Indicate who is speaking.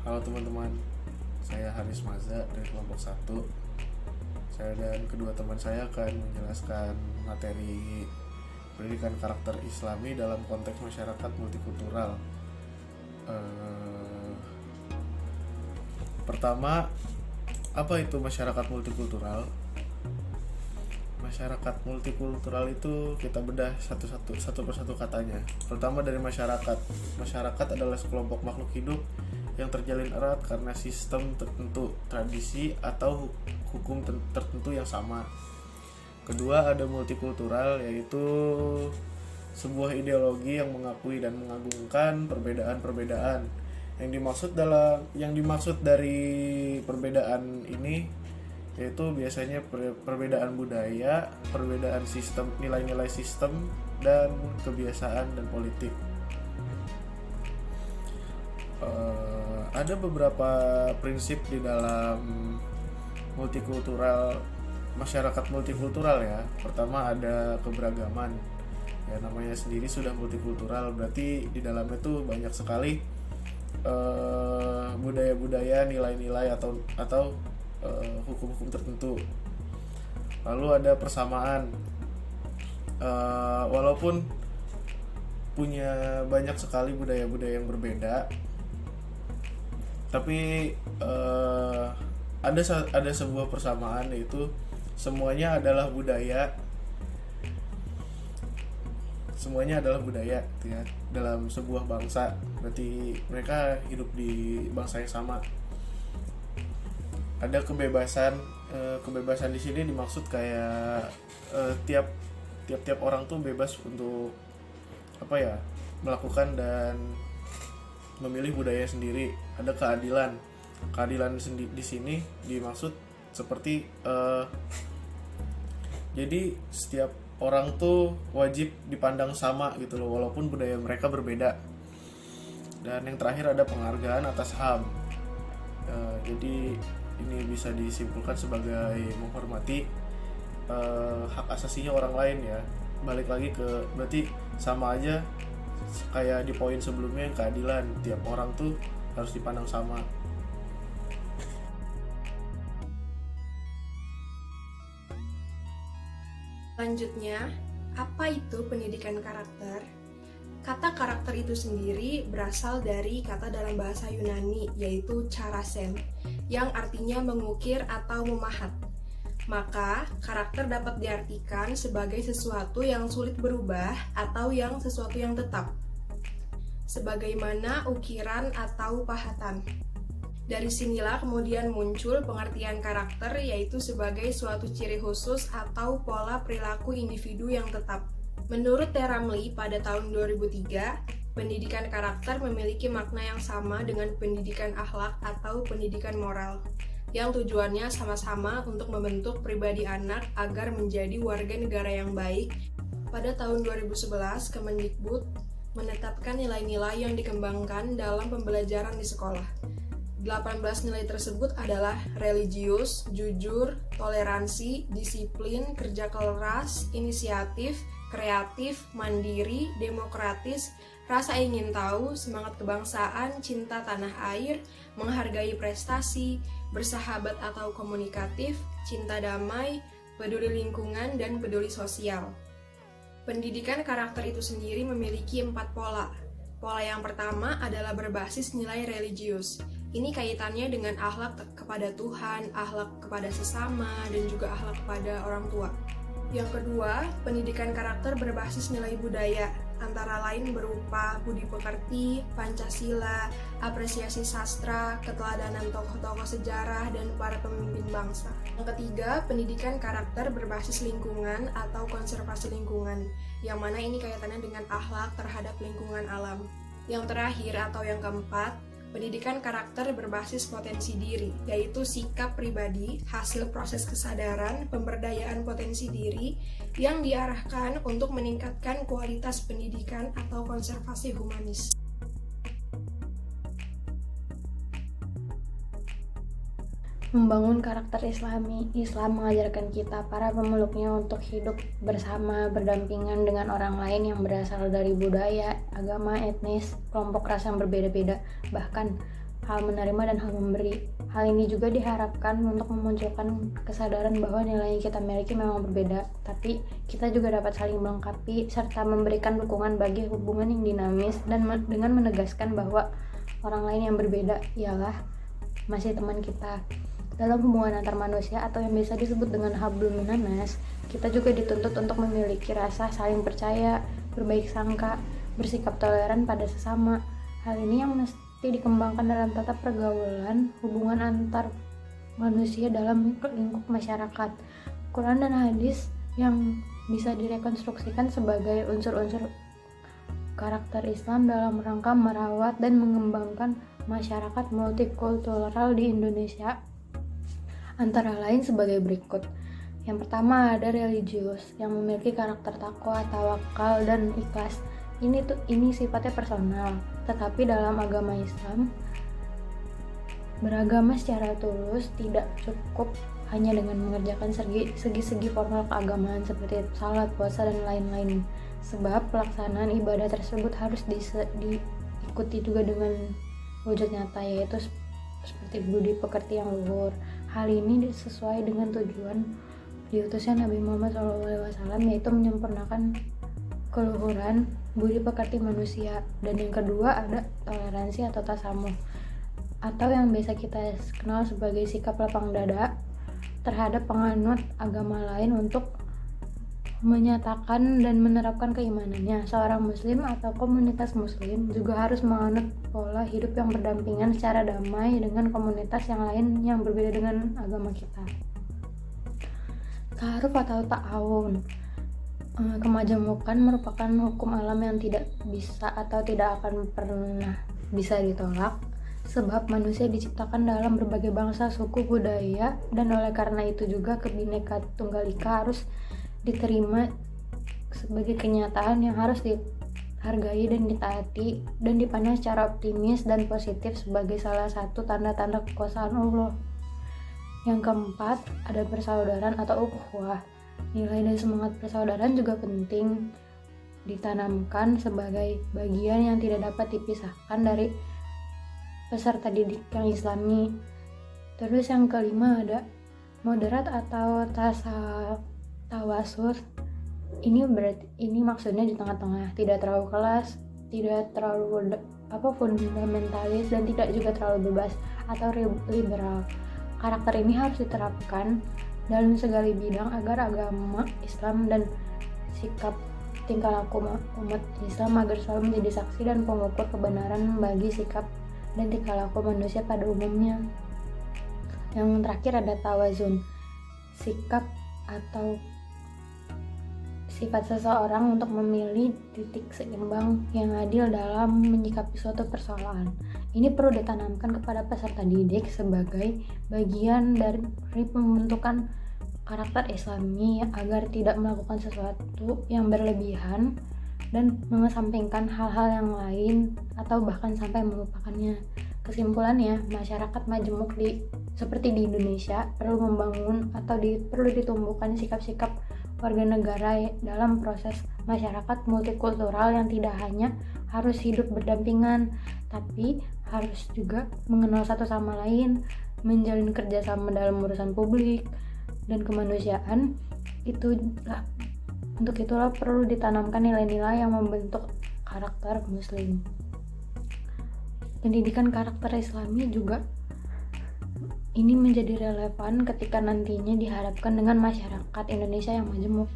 Speaker 1: Halo teman-teman, saya Haris Maza dari kelompok 1. Saya dan kedua teman saya akan menjelaskan materi pendidikan karakter Islami dalam konteks masyarakat multikultural. Pertama, apa itu masyarakat multikultural? Masyarakat multikultural itu kita bedah satu persatu katanya. Pertama dari masyarakat. Masyarakat adalah sekelompok makhluk hidup yang terjalin erat karena sistem tertentu, tradisi atau hukum tertentu yang sama. Kedua ada multikultural, yaitu sebuah ideologi yang mengakui dan mengagungkan perbedaan-perbedaan. Yang dimaksud dari perbedaan ini yaitu biasanya perbedaan budaya, perbedaan sistem, nilai-nilai sistem, dan kebiasaan dan politik. Ada beberapa prinsip di dalam masyarakat multikultural ya. Pertama ada keberagaman. Ya namanya sendiri sudah multikultural, berarti di dalamnya tuh banyak sekali budaya-budaya, nilai-nilai atau hukum-hukum tertentu. Lalu ada persamaan. Walaupun punya banyak sekali budaya-budaya yang berbeda, tapi ada sebuah persamaan, yaitu semuanya adalah budaya gitu ya, dalam sebuah bangsa. Berarti mereka hidup di bangsa yang sama. Ada kebebasan di sini dimaksud kayak tiap orang tuh bebas untuk melakukan dan memilih budaya sendiri. Ada keadilan di sini dimaksud seperti jadi setiap orang tuh wajib dipandang sama gitu loh, walaupun budaya mereka berbeda. Dan yang terakhir ada penghargaan atas HAM. Jadi ini bisa disimpulkan sebagai menghormati hak asasinya orang lain ya. Balik lagi ke berarti sama aja kayak di poin sebelumnya yang keadilan, tiap orang tuh harus dipandang sama.
Speaker 2: Selanjutnya, apa itu pendidikan karakter? Kata karakter itu sendiri berasal dari kata dalam bahasa Yunani, yaitu charasen, yang artinya mengukir atau memahat. Maka, karakter dapat diartikan sebagai sesuatu yang sulit berubah atau sesuatu yang tetap, sebagaimana ukiran atau pahatan. Dari sinilah kemudian muncul pengertian karakter, yaitu sebagai suatu ciri khusus atau pola perilaku individu yang tetap. Menurut Teramli pada tahun 2003, pendidikan karakter memiliki makna yang sama dengan pendidikan akhlak atau pendidikan moral, yang tujuannya sama-sama untuk membentuk pribadi anak agar menjadi warga negara yang baik. Pada tahun 2011, Kemendikbud menetapkan nilai-nilai yang dikembangkan dalam pembelajaran di sekolah. 18 nilai tersebut adalah religius, jujur, toleransi, disiplin, kerja keras, inisiatif, kreatif, mandiri, demokratis, rasa ingin tahu, semangat kebangsaan, cinta tanah air, menghargai prestasi, bersahabat atau komunikatif, cinta damai, peduli lingkungan, dan peduli sosial. Pendidikan karakter itu sendiri memiliki 4 pola. Pola yang pertama adalah berbasis nilai religius. Ini kaitannya dengan akhlak kepada Tuhan, akhlak kepada sesama, dan juga akhlak kepada orang tua. Yang kedua, pendidikan karakter berbasis nilai budaya, antara lain berupa budi pekerti, Pancasila, apresiasi sastra, keteladanan tokoh-tokoh sejarah, dan para pemimpin bangsa. Yang ketiga, pendidikan karakter berbasis lingkungan atau konservasi lingkungan, yang mana ini kaitannya dengan akhlak terhadap lingkungan alam. Yang terakhir atau yang keempat, pendidikan karakter berbasis potensi diri, yaitu sikap pribadi, hasil proses kesadaran, pemberdayaan potensi diri, yang diarahkan untuk meningkatkan kualitas pendidikan atau konservasi humanis.
Speaker 3: Membangun karakter Islami. Islam mengajarkan kita, para pemeluknya, untuk hidup bersama, berdampingan dengan orang lain yang berasal dari budaya, agama, etnis, kelompok ras yang berbeda-beda. Bahkan, hal menerima dan hal memberi. Hal ini juga diharapkan untuk memunculkan kesadaran bahwa nilai yang kita miliki memang berbeda, tapi kita juga dapat saling melengkapi serta memberikan dukungan bagi hubungan yang dinamis dan dengan menegaskan bahwa orang lain yang berbeda ialah masih teman kita. Dalam hubungan antar manusia atau yang biasa disebut dengan hablum minanas, kita juga dituntut untuk memiliki rasa saling percaya, berbaik sangka, bersikap toleran pada sesama. Hal ini yang mesti dikembangkan dalam tata pergaulan hubungan antar manusia dalam lingkup masyarakat. Quran dan hadis yang bisa direkonstruksikan sebagai unsur-unsur karakter Islam dalam rangka merawat dan mengembangkan masyarakat multikultural di Indonesia antara lain sebagai berikut. Yang pertama ada religius yang memiliki karakter takwa, tawakal, dan ikhlas. Ini sifatnya personal, tetapi dalam agama Islam beragama secara tulus tidak cukup hanya dengan mengerjakan segi-segi formal keagamaan seperti salat, puasa, dan lain-lain. Sebab pelaksanaan ibadah tersebut harus diikuti juga dengan wujud nyata, yaitu seperti budi pekerti yang luhur. Hal ini sesuai dengan tujuan diutusnya Nabi Muhammad SAW, yaitu menyempurnakan keluhuran budi pekerti manusia. Dan yang kedua ada toleransi atau tasamuh, atau yang biasa kita kenal sebagai sikap lapang dada terhadap penganut agama lain untuk menyatakan dan menerapkan keimanannya. Seorang muslim atau komunitas muslim juga harus menganut pola hidup yang berdampingan secara damai dengan komunitas yang lain yang berbeda dengan agama kita. Ta'aruf atau ta'awun. Kemajemukan merupakan hukum alam yang tidak bisa atau tidak akan pernah bisa ditolak, sebab manusia diciptakan dalam berbagai bangsa, suku, budaya, dan oleh karena itu juga Bhinneka Tunggal Ika harus diterima sebagai kenyataan yang harus dihargai dan ditaati dan dipandang secara optimis dan positif sebagai salah satu tanda-tanda kekuasaan Allah. Yang keempat ada persaudaraan atau ukhuwah. Nilai dan semangat persaudaraan juga penting ditanamkan sebagai bagian yang tidak dapat dipisahkan dari peserta didik yang Islami. Terus yang kelima ada moderat atau tawasut. Ini maksudnya di tengah-tengah, tidak terlalu keras, tidak terlalu fundamentalis, dan tidak juga terlalu bebas atau liberal. Karakter ini harus diterapkan dalam segala bidang agar agama Islam dan sikap tingkah laku umat Islam agar selalu menjadi saksi dan pengukur kebenaran bagi sikap dan tingkah laku manusia pada umumnya. Yang terakhir ada tawazun, sikap atau sifat seseorang untuk memilih titik seimbang yang adil dalam menyikapi suatu persoalan. Ini perlu ditanamkan kepada peserta didik sebagai bagian dari pembentukan karakter Islami agar tidak melakukan sesuatu yang berlebihan dan mengesampingkan hal-hal yang lain atau bahkan sampai melupakannya. Kesimpulannya, masyarakat majemuk seperti di Indonesia perlu membangun atau perlu ditumbuhkan sikap-sikap warga negara dalam proses masyarakat multikultural yang tidak hanya harus hidup berdampingan, tapi harus juga mengenal satu sama lain, menjalin kerjasama dalam urusan publik dan kemanusiaan. Untuk itulah perlu ditanamkan nilai-nilai yang membentuk karakter muslim. Pendidikan karakter Islami juga ini menjadi relevan ketika nantinya diharapkan dengan masyarakat Indonesia yang majemuk.